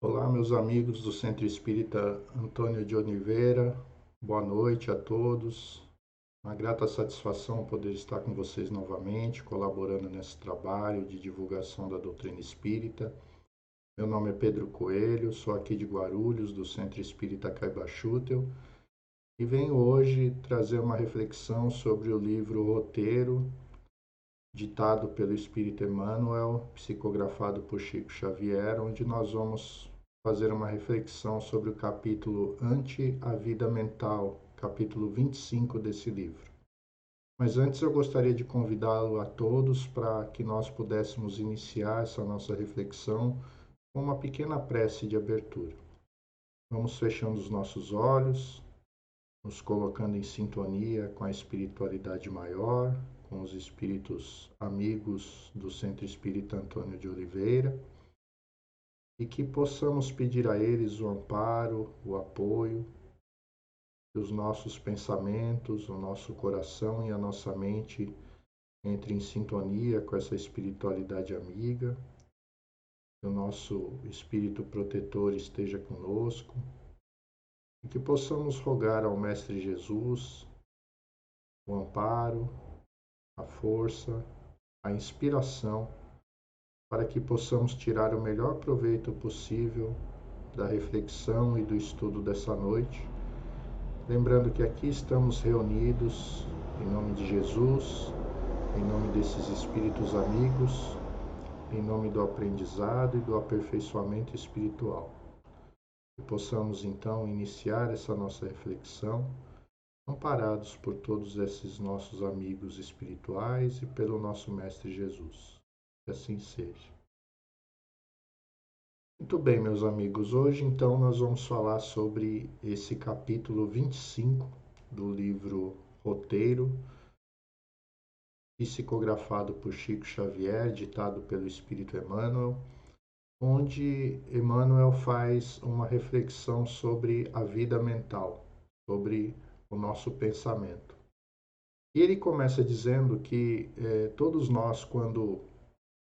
Olá, meus amigos do Centro Espírita Antônio de Oliveira. Boa noite a todos. Uma grata satisfação poder estar com vocês novamente, colaborando nesse trabalho de divulgação da doutrina espírita. Meu nome é Pedro Coelho, sou aqui de Guarulhos, do Centro Espírita Caiba-Schutel, e venho hoje trazer uma reflexão sobre o livro Roteiro, ditado pelo Espírito Emmanuel, psicografado por Chico Xavier, onde nós vamos fazer uma reflexão sobre o capítulo Ante a Vida Mental, capítulo 25 desse livro. Mas antes eu gostaria de convidá-lo a todos para que nós pudéssemos iniciar essa nossa reflexão com uma pequena prece de abertura. Vamos fechando os nossos olhos, nos colocando em sintonia com a espiritualidade maior, com os espíritos amigos do Centro Espírita Antônio de Oliveira, e que possamos pedir a eles o amparo, o apoio, que os nossos pensamentos, o nosso coração e a nossa mente entrem em sintonia com essa espiritualidade amiga, que o nosso espírito protetor esteja conosco, e que possamos rogar ao Mestre Jesus o amparo, a força, a inspiração, para que possamos tirar o melhor proveito possível da reflexão e do estudo dessa noite. Lembrando que aqui estamos reunidos em nome de Jesus, em nome desses espíritos amigos, em nome do aprendizado e do aperfeiçoamento espiritual. Que possamos então iniciar essa nossa reflexão, amparados por todos esses nossos amigos espirituais e pelo nosso Mestre Jesus. Que assim seja. Muito bem, meus amigos, hoje então nós vamos falar sobre esse capítulo 25 do livro Roteiro, psicografado por Chico Xavier, ditado pelo Espírito Emmanuel, onde Emmanuel faz uma reflexão sobre a vida mental, sobre o nosso pensamento. E ele começa dizendo que todos nós, quando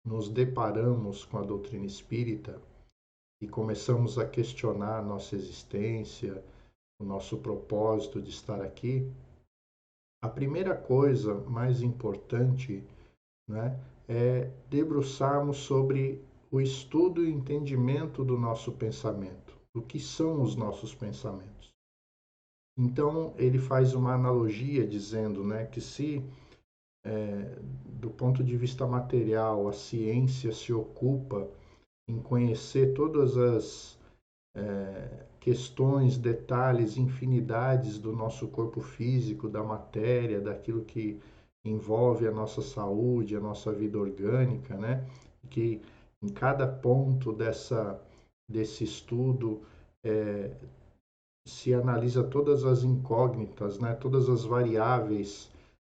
nos deparamos com a doutrina espírita, e começamos a questionar a nossa existência, o nosso propósito de estar aqui, a primeira coisa mais importante, né, é debruçarmos sobre o estudo e entendimento do nosso pensamento, o que são os nossos pensamentos. Então, ele faz uma analogia dizendo, né, que se, do ponto de vista material, a ciência se ocupa em conhecer todas as questões, detalhes, infinidades do nosso corpo físico, da matéria, daquilo que envolve a nossa saúde, a nossa vida orgânica, né? Que em cada ponto desse estudo se analisa todas as incógnitas, né? Todas as variáveis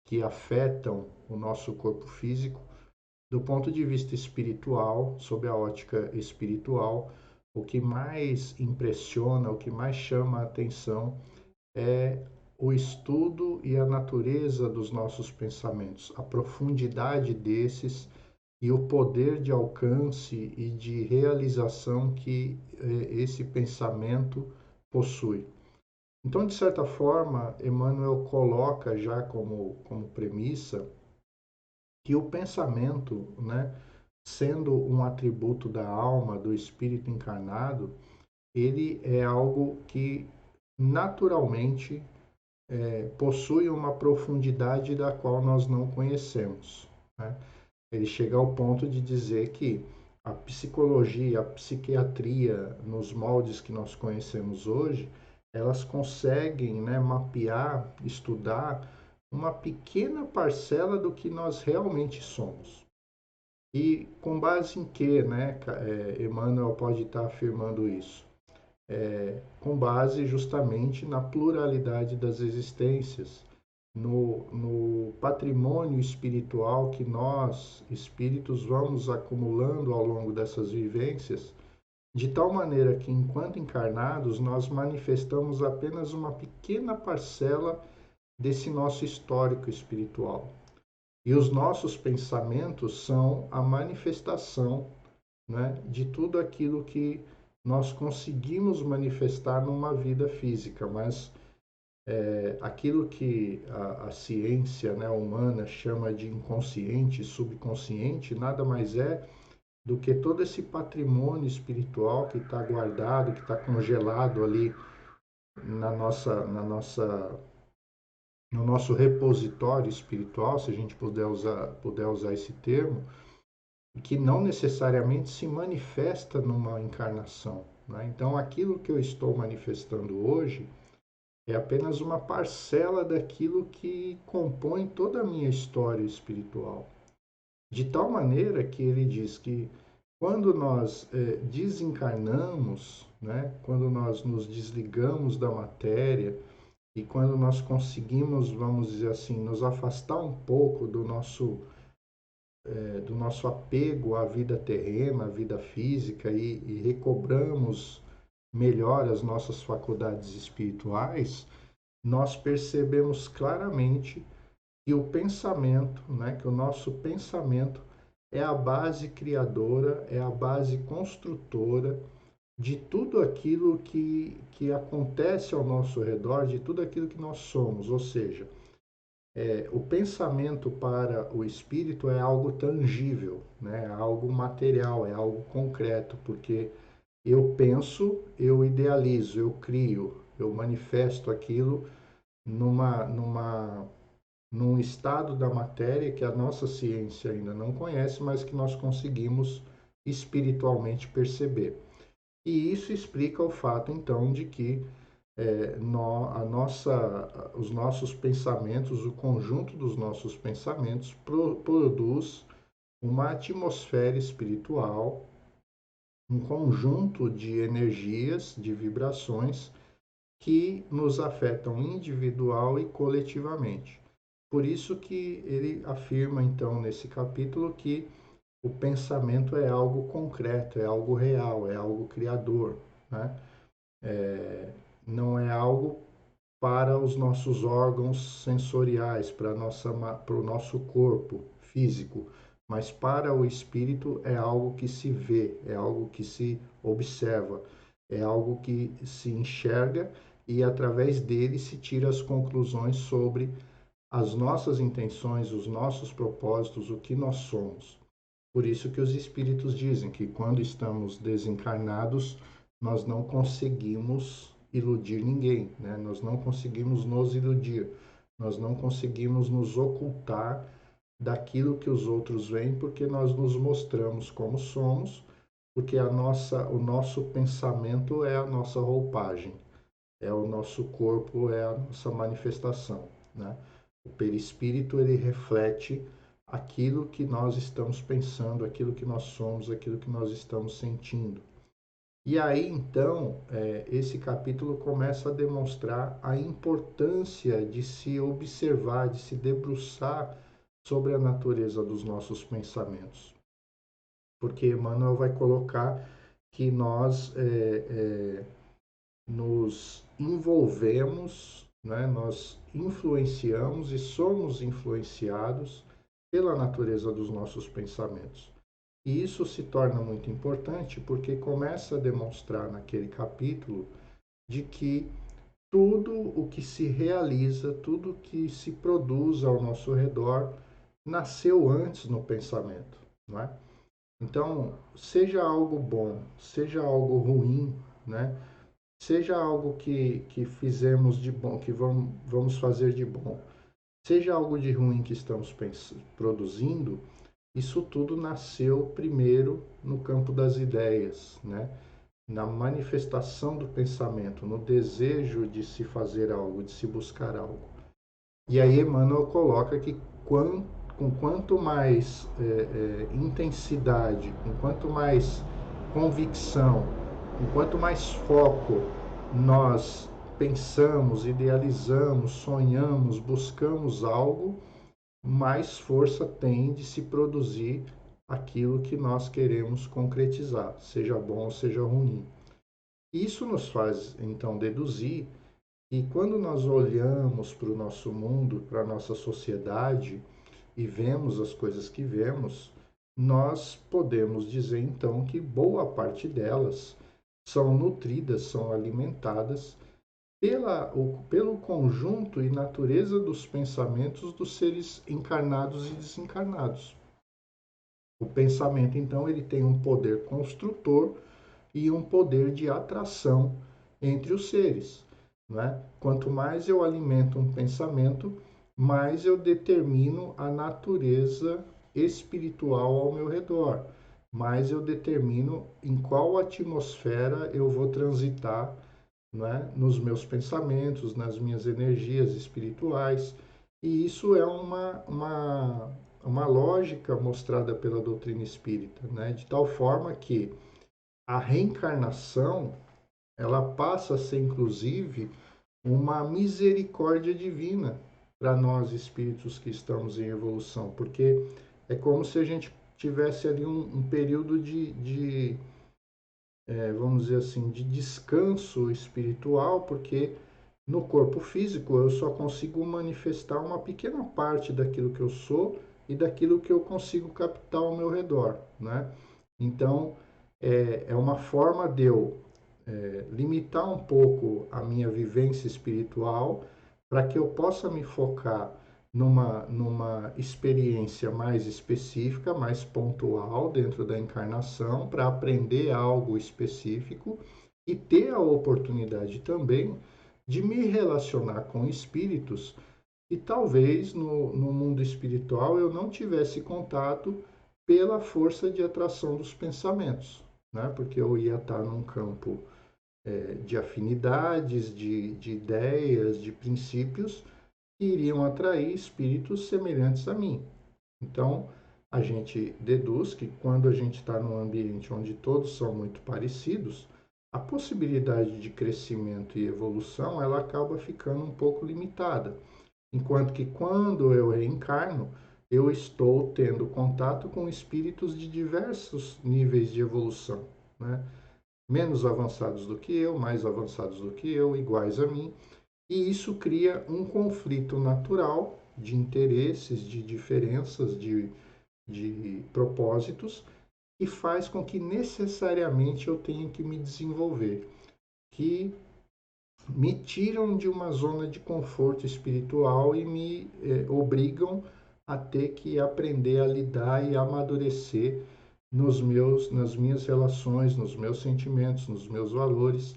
que afetam o nosso corpo físico. Do ponto de vista espiritual, sob a ótica espiritual, o que mais impressiona, o que mais chama a atenção é o estudo e a natureza dos nossos pensamentos, a profundidade desses e o poder de alcance e de realização que esse pensamento possui. Então, de certa forma, Emmanuel coloca já como premissa que o pensamento, né, sendo um atributo da alma, do espírito encarnado, ele é algo que naturalmente possui uma profundidade da qual nós não conhecemos, né? Ele chega ao ponto de dizer que a psicologia, a psiquiatria, nos moldes que nós conhecemos hoje, elas conseguem, né, mapear, estudar uma pequena parcela do que nós realmente somos. E com base em que, né, Emmanuel pode estar afirmando isso? Com base justamente na pluralidade das existências, no patrimônio espiritual que nós, espíritos, vamos acumulando ao longo dessas vivências, de tal maneira que, enquanto encarnados, nós manifestamos apenas uma pequena parcela desse nosso histórico espiritual. E os nossos pensamentos são a manifestação, né, de tudo aquilo que nós conseguimos manifestar numa vida física, mas aquilo que a ciência, né, humana chama de inconsciente, subconsciente, nada mais é do que todo esse patrimônio espiritual que está guardado, que está congelado ali no nosso repositório espiritual, se a gente puder usar esse termo, que não necessariamente se manifesta numa encarnação. Né? Então, aquilo que eu estou manifestando hoje é apenas uma parcela daquilo que compõe toda a minha história espiritual. De tal maneira que ele diz que quando nós desencarnamos, né, quando nós nos desligamos da matéria e quando nós conseguimos, vamos dizer assim, nos afastar um pouco do nosso apego à vida terrena, à vida física e recobramos melhor as nossas faculdades espirituais, nós percebemos claramente que o pensamento, né, que o nosso pensamento é a base criadora, é a base construtora de tudo aquilo que acontece ao nosso redor, de tudo aquilo que nós somos. Ou seja, o pensamento para o espírito é algo tangível, né, é algo material, é algo concreto, porque eu penso, eu idealizo, eu crio, eu manifesto aquilo numa, numa num estado da matéria que a nossa ciência ainda não conhece, mas que nós conseguimos espiritualmente perceber. E isso explica o fato, então, de que os nossos pensamentos, o conjunto dos nossos pensamentos, produz uma atmosfera espiritual, um conjunto de energias, de vibrações que nos afetam individual e coletivamente. Por isso que ele afirma, então, nesse capítulo, que o pensamento é algo concreto, é algo real, é algo criador, né? Não é algo para os nossos órgãos sensoriais, para o nosso corpo físico, mas para o espírito é algo que se vê, é algo que se observa, é algo que se enxerga e através dele se tira as conclusões sobre as nossas intenções, os nossos propósitos, o que nós somos. Por isso que os espíritos dizem que quando estamos desencarnados, nós não conseguimos iludir ninguém, né? Nós não conseguimos nos iludir, nós não conseguimos nos ocultar daquilo que os outros veem, porque nós nos mostramos como somos, porque o nosso pensamento é a nossa roupagem, é o nosso corpo, é a nossa manifestação, né? O perispírito ele reflete aquilo que nós estamos pensando, aquilo que nós somos, aquilo que nós estamos sentindo. E aí, então, esse capítulo começa a demonstrar a importância de se observar, de se debruçar sobre a natureza dos nossos pensamentos. Porque Emmanuel vai colocar que nós nos envolvemos, né? Nós influenciamos e somos influenciados pela natureza dos nossos pensamentos. E isso se torna muito importante porque começa a demonstrar naquele capítulo de que tudo o que se realiza, tudo o que se produz ao nosso redor, nasceu antes no pensamento, não é? Então, seja algo bom, seja algo ruim, né? Seja algo que fizemos de bom, que vamos fazer de bom, seja algo de ruim que estamos produzindo, isso tudo nasceu primeiro no campo das ideias, né? Na manifestação do pensamento, no desejo de se fazer algo, de se buscar algo. E aí Emmanuel coloca que com quanto mais intensidade, com quanto mais convicção, com quanto mais foco nós pensamos, idealizamos, sonhamos, buscamos algo, mais força tem de se produzir aquilo que nós queremos concretizar, seja bom ou seja ruim. Isso nos faz então deduzir que quando nós olhamos para o nosso mundo, para a nossa sociedade e vemos as coisas que vemos, nós podemos dizer então que boa parte delas são nutridas, são alimentadas pelo conjunto e natureza dos pensamentos dos seres encarnados e desencarnados. O pensamento, então, ele tem um poder construtor e um poder de atração entre os seres. Né? Quanto mais eu alimento um pensamento, mais eu determino a natureza espiritual ao meu redor, mais eu determino em qual atmosfera eu vou transitar, né? Nos meus pensamentos, nas minhas energias espirituais. E isso é uma lógica mostrada pela doutrina espírita, né? De tal forma que a reencarnação ela passa a ser, inclusive, uma misericórdia divina para nós espíritos que estamos em evolução, porque é como se a gente tivesse ali um período vamos dizer assim, de descanso espiritual, porque no corpo físico eu só consigo manifestar uma pequena parte daquilo que eu sou e daquilo que eu consigo captar ao meu redor, né? Então, é uma forma de eu limitar um pouco a minha vivência espiritual para que eu possa me focar numa experiência mais específica, mais pontual dentro da encarnação, para aprender algo específico e ter a oportunidade também de me relacionar com espíritos e talvez no mundo espiritual eu não tivesse contato pela força de atração dos pensamentos, né? Porque eu ia estar num campo de afinidades, de ideias, de princípios que iriam atrair espíritos semelhantes a mim. Então, a gente deduz que quando a gente está num ambiente onde todos são muito parecidos, a possibilidade de crescimento e evolução ela acaba ficando um pouco limitada. Enquanto que quando eu reencarno, eu estou tendo contato com espíritos de diversos níveis de evolução, né? Menos avançados do que eu, mais avançados do que eu, iguais a mim, e isso cria um conflito natural de interesses, de diferenças, de propósitos, e faz com que necessariamente eu tenha que me desenvolver, que me tiram de uma zona de conforto espiritual e me obrigam a ter que aprender a lidar e amadurecer nas minhas relações, nos meus sentimentos, nos meus valores.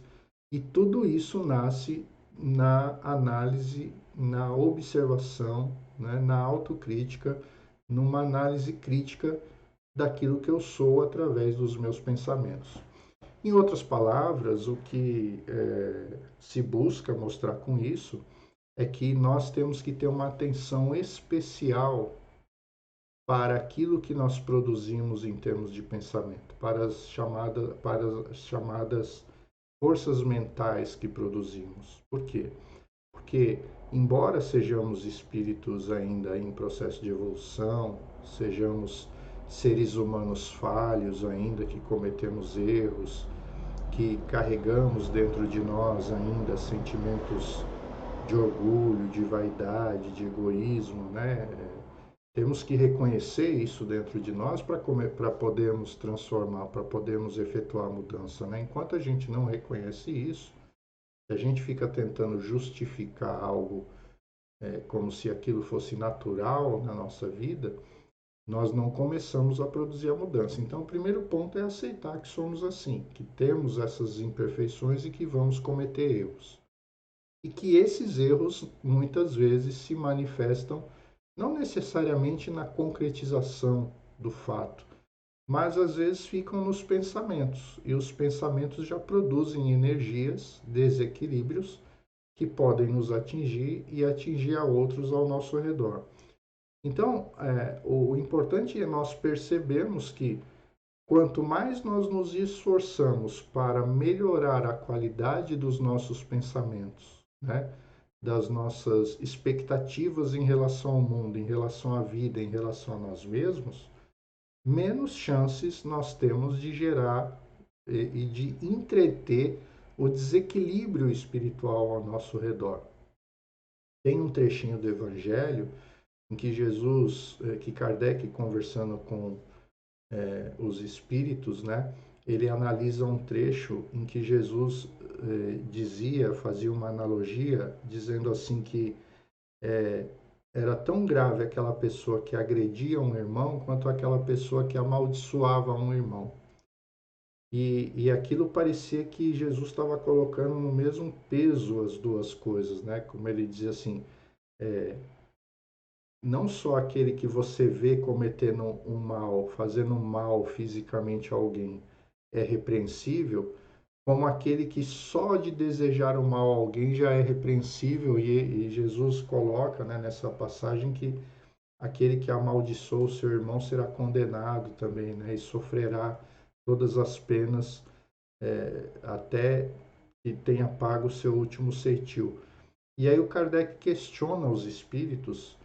E tudo isso nasce na análise, na observação, né, na autocrítica, numa análise crítica daquilo que eu sou através dos meus pensamentos. Em outras palavras, o que se busca mostrar com isso é que nós temos que ter uma atenção especial para aquilo que nós produzimos em termos de pensamento, para as chamadas forças mentais que produzimos. Por quê? Porque, embora sejamos espíritos ainda em processo de evolução, sejamos seres humanos falhos ainda, que cometemos erros, que carregamos dentro de nós ainda sentimentos de orgulho, de vaidade, de egoísmo, né? Temos que reconhecer isso dentro de nós para podermos transformar, para podermos efetuar a mudança, né? Enquanto a gente não reconhece isso, a gente fica tentando justificar algo como se aquilo fosse natural na nossa vida, nós não começamos a produzir a mudança. Então, o primeiro ponto é aceitar que somos assim, que temos essas imperfeições e que vamos cometer erros. E que esses erros muitas vezes se manifestam não necessariamente na concretização do fato, mas às vezes ficam nos pensamentos, e os pensamentos já produzem energias, desequilíbrios que podem nos atingir e atingir a outros ao nosso redor. Então, o importante é nós percebermos que quanto mais nós nos esforçamos para melhorar a qualidade dos nossos pensamentos, né, das nossas expectativas em relação ao mundo, em relação à vida, em relação a nós mesmos, menos chances nós temos de gerar e de entreter o desequilíbrio espiritual ao nosso redor. Tem um trechinho do Evangelho em que Jesus, que Kardec conversando com os espíritos, né, ele analisa um trecho em que Jesus fazia uma analogia, dizendo assim que era tão grave aquela pessoa que agredia um irmão quanto aquela pessoa que amaldiçoava um irmão. E aquilo parecia que Jesus estava colocando no mesmo peso as duas coisas, né? Como ele dizia assim, não só aquele que você vê cometendo um mal, fazendo um mal fisicamente a alguém é repreensível, como aquele que só de desejar o mal a alguém já é repreensível, e Jesus coloca, né, nessa passagem que aquele que amaldiçoa o seu irmão será condenado também, né, e sofrerá todas as penas até que tenha pago o seu último ceitil. E aí o Kardec questiona os espíritos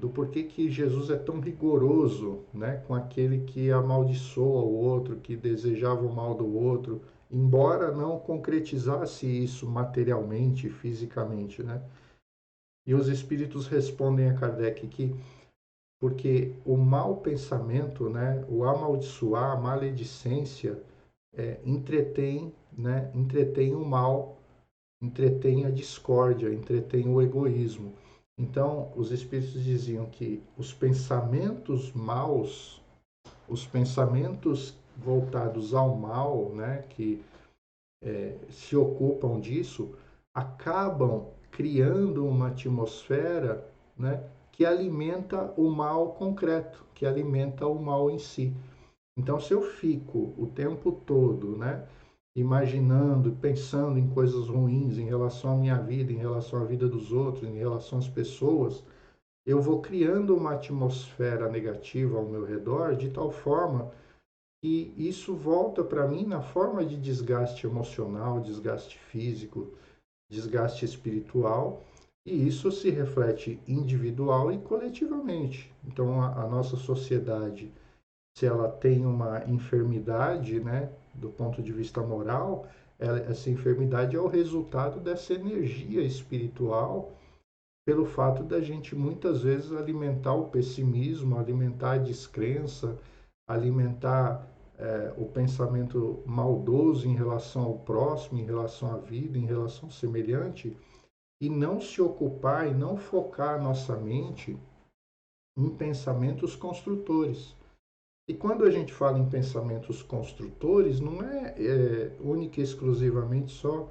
do porquê que Jesus é tão rigoroso, né, com aquele que amaldiçoa o outro, que desejava o mal do outro, embora não concretizasse isso materialmente, fisicamente, né? E os espíritos respondem a Kardec que porque o mau pensamento, né, o amaldiçoar, a maledicência, entretém, né, entretém o mal, entretém a discórdia, entretém o egoísmo. Então, os espíritos diziam que os pensamentos maus, os pensamentos voltados ao mal, né, que se ocupam disso, acabam criando uma atmosfera, né, que alimenta o mal concreto, que alimenta o mal em si. Então, se eu fico o tempo todo, né, imaginando, pensando em coisas ruins em relação à minha vida, em relação à vida dos outros, em relação às pessoas, eu vou criando uma atmosfera negativa ao meu redor de tal forma que isso volta para mim na forma de desgaste emocional, desgaste físico, desgaste espiritual, e isso se reflete individual e coletivamente. Então, a nossa sociedade, se ela tem uma enfermidade, né, do ponto de vista moral, essa enfermidade é o resultado dessa energia espiritual, pelo fato da gente muitas vezes alimentar o pessimismo, alimentar a descrença, alimentar o pensamento maldoso em relação ao próximo, em relação à vida, em relação ao semelhante, e não se ocupar e não focar a nossa mente em pensamentos construtores. E quando a gente fala em pensamentos construtores, não é única e exclusivamente só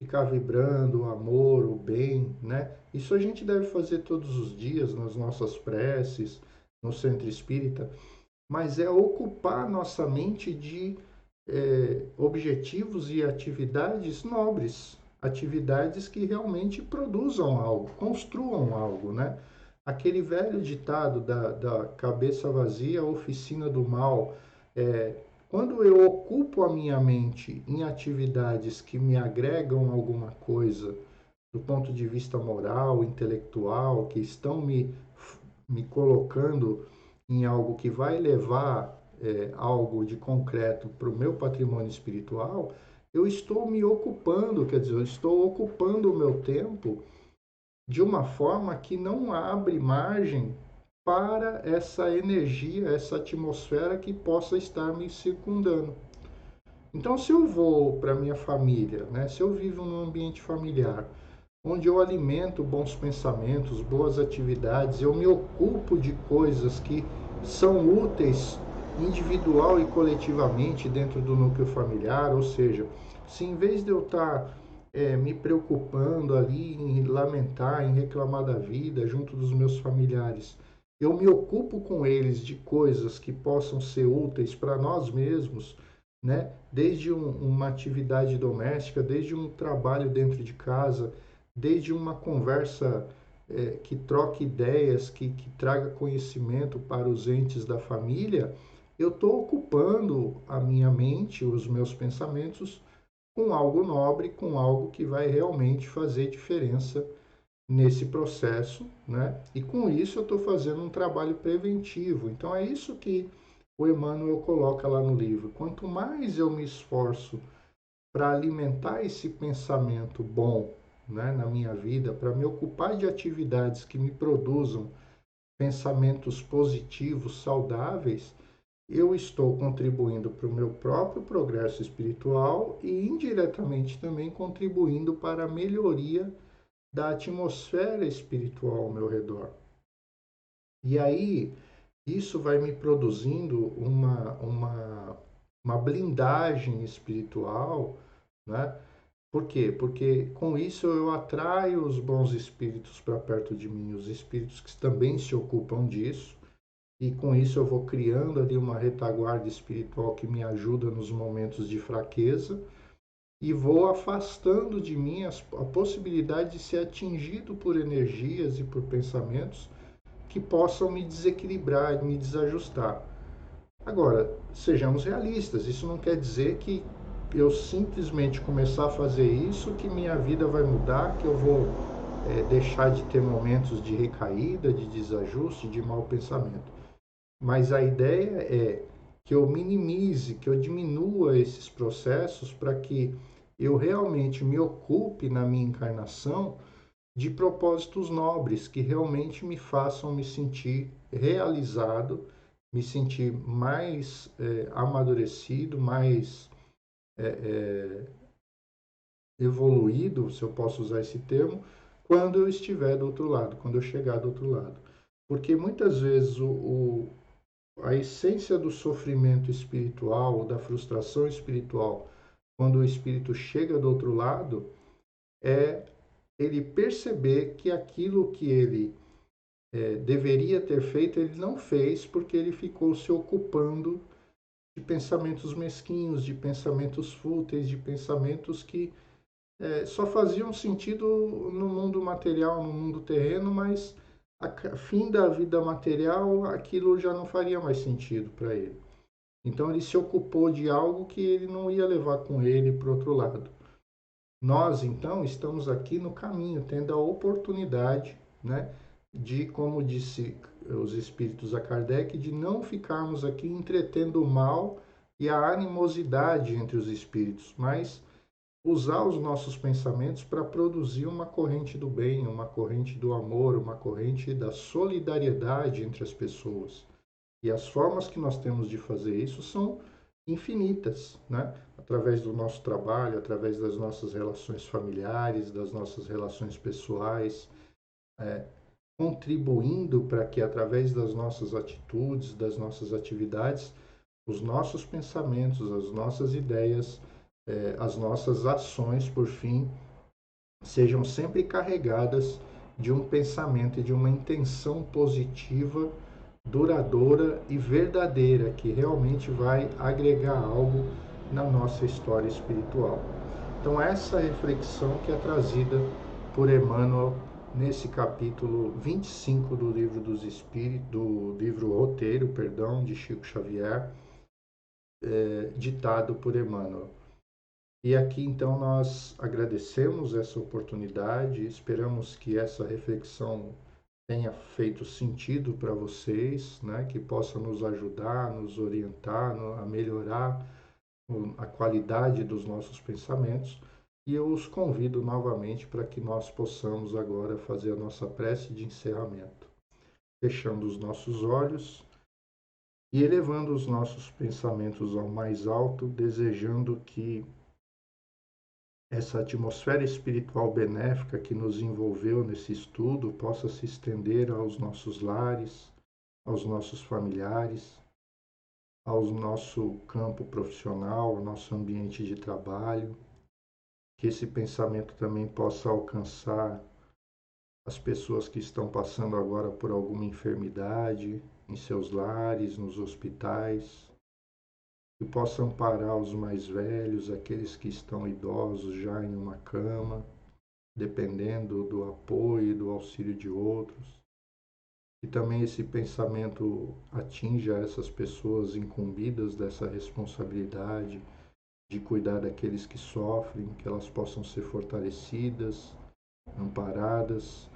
ficar vibrando o amor, o bem, né? Isso a gente deve fazer todos os dias nas nossas preces, no centro espírita, mas é ocupar nossa mente de objetivos e atividades nobres, atividades que realmente produzam algo, construam algo, né? Aquele velho ditado da cabeça vazia, oficina do mal, quando eu ocupo a minha mente em atividades que me agregam alguma coisa do ponto de vista moral, intelectual, que estão me colocando em algo que vai levar algo de concreto para o meu patrimônio espiritual, eu estou me ocupando, quer dizer, eu estou ocupando o meu tempo de uma forma que não abre margem para essa energia, essa atmosfera que possa estar me circundando. Então, se eu vou para minha família, né, se eu vivo num ambiente familiar, onde eu alimento bons pensamentos, boas atividades, eu me ocupo de coisas que são úteis individual e coletivamente dentro do núcleo familiar, ou seja, se em vez de eu estar me preocupando ali em lamentar, em reclamar da vida junto dos meus familiares, eu me ocupo com eles de coisas que possam ser úteis para nós mesmos, né? Desde uma atividade doméstica, desde um trabalho dentro de casa, desde uma conversa que troque ideias, que traga conhecimento para os entes da família, eu estou ocupando a minha mente, os meus pensamentos, com algo nobre, com algo que vai realmente fazer diferença nesse processo, né? E com isso eu estou fazendo um trabalho preventivo. Então é isso que o Emmanuel coloca lá no livro. Quanto mais eu me esforço para alimentar esse pensamento bom, né, na minha vida, para me ocupar de atividades que me produzam pensamentos positivos, saudáveis, eu estou contribuindo para o meu próprio progresso espiritual e indiretamente também contribuindo para a melhoria da atmosfera espiritual ao meu redor. E aí, isso vai me produzindo uma blindagem espiritual, né? Por quê? Porque com isso eu atraio os bons espíritos para perto de mim, os espíritos que também se ocupam disso, e com isso eu vou criando ali uma retaguarda espiritual que me ajuda nos momentos de fraqueza e vou afastando de mim a possibilidade de ser atingido por energias e por pensamentos que possam me desequilibrar, me desajustar. Agora, sejamos realistas, isso não quer dizer que eu simplesmente começar a fazer isso, que minha vida vai mudar, que eu vou deixar de ter momentos de recaída, de desajuste, de mau pensamento. Mas a ideia é que eu minimize, que eu diminua esses processos para que eu realmente me ocupe na minha encarnação de propósitos nobres que realmente me façam me sentir realizado, me sentir mais amadurecido, mais evoluído, se eu posso usar esse termo, quando eu estiver do outro lado, quando eu chegar do outro lado. Porque muitas vezes a essência do sofrimento espiritual, da frustração espiritual, quando o espírito chega do outro lado, é ele perceber que aquilo que ele deveria ter feito, ele não fez porque ele ficou se ocupando de pensamentos mesquinhos, de pensamentos fúteis, de pensamentos que só faziam sentido no mundo material, no mundo terreno, mas a fim da vida material, aquilo já não faria mais sentido para ele. Então ele se ocupou de algo que ele não ia levar com ele para o outro lado. Nós, então, estamos aqui no caminho, tendo a oportunidade, né, de, como disse os espíritos a Kardec, de não ficarmos aqui entretendo o mal e a animosidade entre os espíritos, mas usar os nossos pensamentos para produzir uma corrente do bem, uma corrente do amor, uma corrente da solidariedade entre as pessoas. E as formas que nós temos de fazer isso são infinitas, né? Através do nosso trabalho, através das nossas relações familiares, das nossas relações pessoais, contribuindo para que através das nossas atitudes, das nossas atividades, os nossos pensamentos, as nossas ideias, as nossas ações, por fim, sejam sempre carregadas de um pensamento e de uma intenção positiva, duradoura e verdadeira, que realmente vai agregar algo na nossa história espiritual. Então, essa reflexão que é trazida por Emmanuel nesse capítulo 25 do livro dos Espíritos, do livro Roteiro, perdão, de Chico Xavier, ditado por Emmanuel. E aqui então nós agradecemos essa oportunidade, esperamos que essa reflexão tenha feito sentido para vocês, né? Que possa nos ajudar, nos orientar a melhorar a qualidade dos nossos pensamentos. E eu os convido novamente para que nós possamos agora fazer a nossa prece de encerramento, fechando os nossos olhos e elevando os nossos pensamentos ao mais alto, desejando que essa atmosfera espiritual benéfica que nos envolveu nesse estudo possa se estender aos nossos lares, aos nossos familiares, ao nosso campo profissional, ao nosso ambiente de trabalho, que esse pensamento também possa alcançar as pessoas que estão passando agora por alguma enfermidade em seus lares, nos hospitais, que possa amparar os mais velhos, aqueles que estão idosos já em uma cama, dependendo do apoio e do auxílio de outros. Que também esse pensamento atinja essas pessoas incumbidas dessa responsabilidade de cuidar daqueles que sofrem, que elas possam ser fortalecidas, amparadas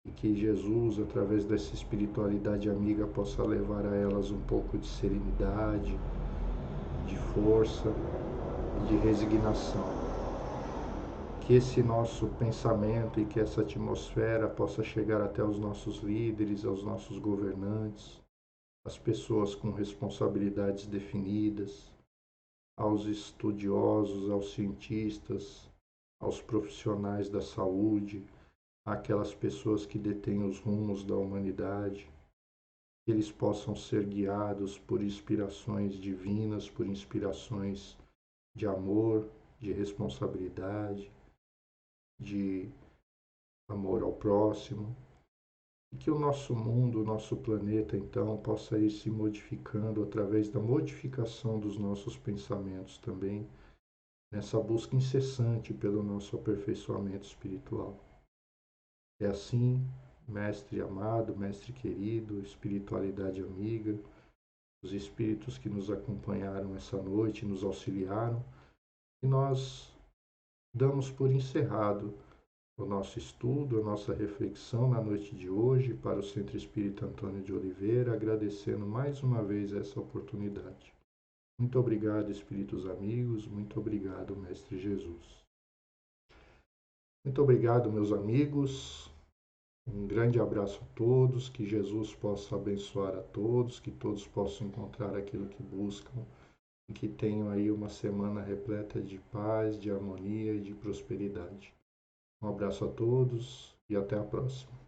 e que Jesus, através dessa espiritualidade amiga, possa levar a elas um pouco de serenidade, de força e de resignação. Que esse nosso pensamento e que essa atmosfera possa chegar até os nossos líderes, aos nossos governantes, às pessoas com responsabilidades definidas, aos estudiosos, aos cientistas, aos profissionais da saúde, àquelas pessoas que detêm os rumos da humanidade, que eles possam ser guiados por inspirações divinas, por inspirações de amor, de responsabilidade, de amor ao próximo, e que o nosso mundo, o nosso planeta, então, possa ir se modificando através da modificação dos nossos pensamentos também, nessa busca incessante pelo nosso aperfeiçoamento espiritual. É assim, mestre amado, mestre querido, espiritualidade amiga, os espíritos que nos acompanharam essa noite, nos auxiliaram, e nós damos por encerrado o nosso estudo, a nossa reflexão na noite de hoje para o Centro Espírita Antônio de Oliveira, agradecendo mais uma vez essa oportunidade. Muito obrigado, espíritos amigos, muito obrigado, Mestre Jesus. Muito obrigado, meus amigos. Um grande abraço a todos, que Jesus possa abençoar a todos, que todos possam encontrar aquilo que buscam e que tenham aí uma semana repleta de paz, de harmonia e de prosperidade. Um abraço a todos e até a próxima.